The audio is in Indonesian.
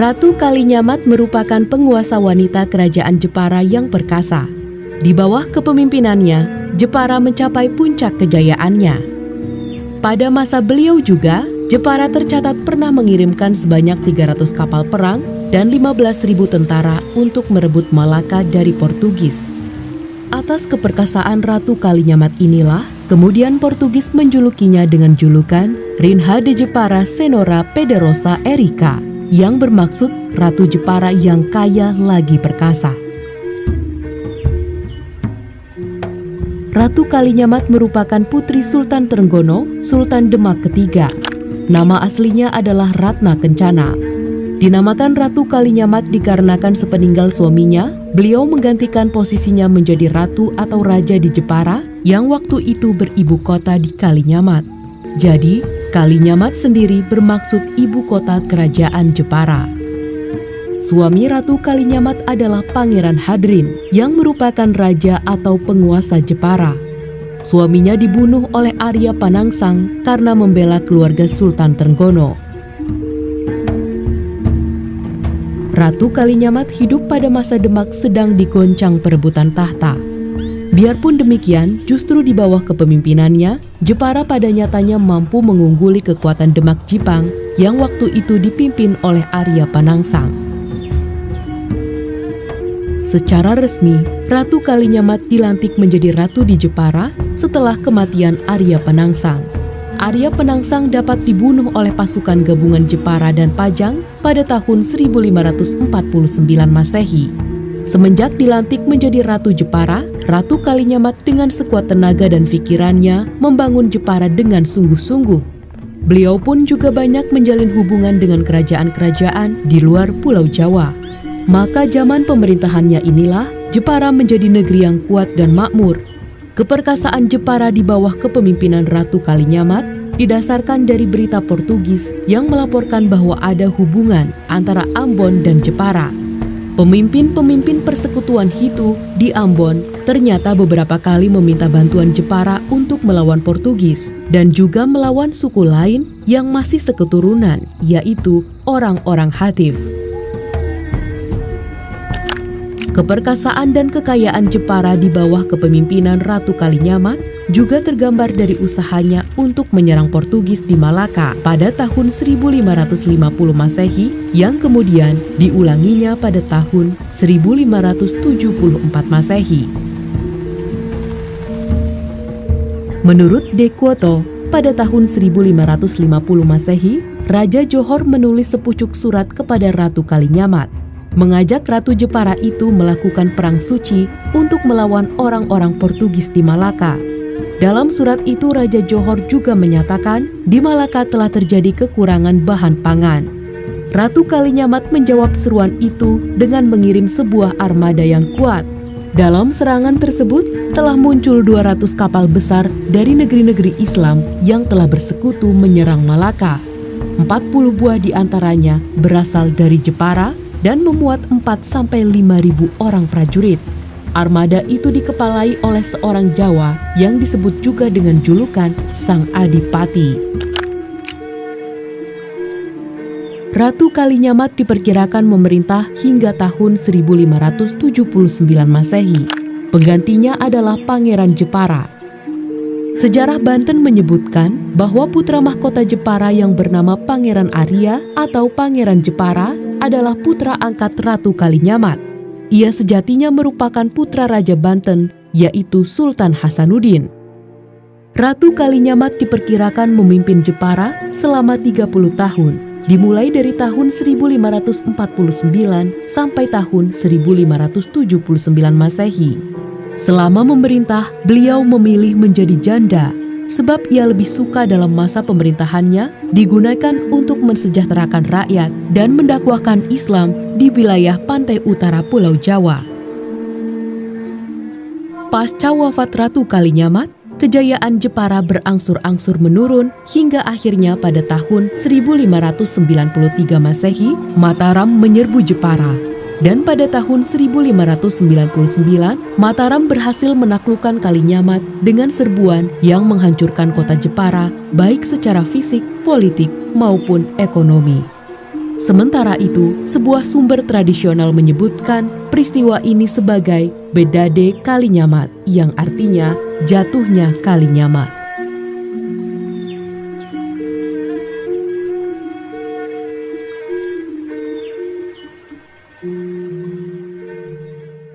Ratu Kalinyamat merupakan penguasa wanita kerajaan Jepara yang perkasa. Di bawah kepemimpinannya, Jepara mencapai puncak kejayaannya. Pada masa beliau juga, Jepara tercatat pernah mengirimkan sebanyak 300 kapal perang dan 15.000 tentara untuk merebut Malaka dari Portugis. Atas keperkasaan Ratu Kalinyamat inilah, kemudian Portugis menjulukinya dengan julukan Rainha de Jepara Senhora Poderosa Erika, yang bermaksud Ratu Jepara yang kaya lagi perkasa. Ratu Kalinyamat merupakan putri Sultan Trenggono, Sultan Demak ketiga. Nama aslinya adalah Ratna Kencana. Dinamakan Ratu Kalinyamat dikarenakan sepeninggal suaminya, beliau menggantikan posisinya menjadi ratu atau raja di Jepara yang waktu itu beribu kota di Kalinyamat. Jadi, Kalinyamat sendiri bermaksud ibu kota kerajaan Jepara. Suami Ratu Kalinyamat adalah Pangeran Hadrin yang merupakan raja atau penguasa Jepara. Suaminya dibunuh oleh Arya Panangsang karena membela keluarga Sultan Trenggono. Ratu Kalinyamat hidup pada masa Demak sedang digoncang perebutan tahta. Biarpun demikian, justru di bawah kepemimpinannya, Jepara pada nyatanya mampu mengungguli kekuatan Demak Jipang yang waktu itu dipimpin oleh Arya Panangsang. Secara resmi, Ratu Kalinyamat dilantik menjadi ratu di Jepara setelah kematian Arya Panangsang. Arya Panangsang dapat dibunuh oleh pasukan gabungan Jepara dan Pajang pada tahun 1549 Masehi. Semenjak dilantik menjadi Ratu Jepara, Ratu Kalinyamat dengan sekuat tenaga dan pikirannya membangun Jepara dengan sungguh-sungguh. Beliau pun juga banyak menjalin hubungan dengan kerajaan-kerajaan di luar Pulau Jawa. Maka zaman pemerintahannya inilah Jepara menjadi negeri yang kuat dan makmur. Keperkasaan Jepara di bawah kepemimpinan Ratu Kalinyamat didasarkan dari berita Portugis yang melaporkan bahwa ada hubungan antara Ambon dan Jepara. Pemimpin-pemimpin persekutuan Hitu di Ambon ternyata beberapa kali meminta bantuan Jepara untuk melawan Portugis dan juga melawan suku lain yang masih seketurunan, yaitu orang-orang Hatif. Keperkasaan dan kekayaan Jepara di bawah kepemimpinan Ratu Kalinyamat juga tergambar dari usahanya untuk menyerang Portugis di Malaka pada tahun 1550 Masehi yang kemudian diulanginya pada tahun 1574 Masehi. Menurut De Quoto, pada tahun 1550 Masehi, Raja Johor menulis sepucuk surat kepada Ratu Kalinyamat, mengajak Ratu Jepara itu melakukan perang suci untuk melawan orang-orang Portugis di Malaka. Dalam surat itu Raja Johor juga menyatakan di Malaka telah terjadi kekurangan bahan pangan. Ratu Kalinyamat menjawab seruan itu dengan mengirim sebuah armada yang kuat. Dalam serangan tersebut telah muncul 200 kapal besar dari negeri-negeri Islam yang telah bersekutu menyerang Malaka. 40 buah di antaranya berasal dari Jepara dan memuat 4-5 ribu orang prajurit. Armada itu dikepalai oleh seorang Jawa yang disebut juga dengan julukan Sang Adipati. Ratu Kalinyamat diperkirakan memerintah hingga tahun 1579 Masehi. Penggantinya adalah Pangeran Jepara. Sejarah Banten menyebutkan bahwa putra mahkota Jepara yang bernama Pangeran Arya atau Pangeran Jepara adalah putra angkat Ratu Kalinyamat. Ia sejatinya merupakan putra Raja Banten, yaitu Sultan Hasanuddin. Ratu Kalinyamat diperkirakan memimpin Jepara selama 30 tahun, dimulai dari tahun 1549 sampai tahun 1579 Masehi. Selama memerintah, beliau memilih menjadi janda, sebab ia lebih suka dalam masa pemerintahannya digunakan untuk mensejahterakan rakyat dan mendakwahkan Islam di wilayah pantai utara Pulau Jawa. Pasca wafat Ratu Kalinyamat, kejayaan Jepara berangsur-angsur menurun hingga akhirnya pada tahun 1593 Masehi, Mataram menyerbu Jepara. Dan pada tahun 1599, Mataram berhasil menaklukkan Kalinyamat dengan serbuan yang menghancurkan kota Jepara baik secara fisik, politik, maupun ekonomi. Sementara itu, sebuah sumber tradisional menyebutkan peristiwa ini sebagai Bedade Kalinyamat, yang artinya jatuhnya Kalinyamat.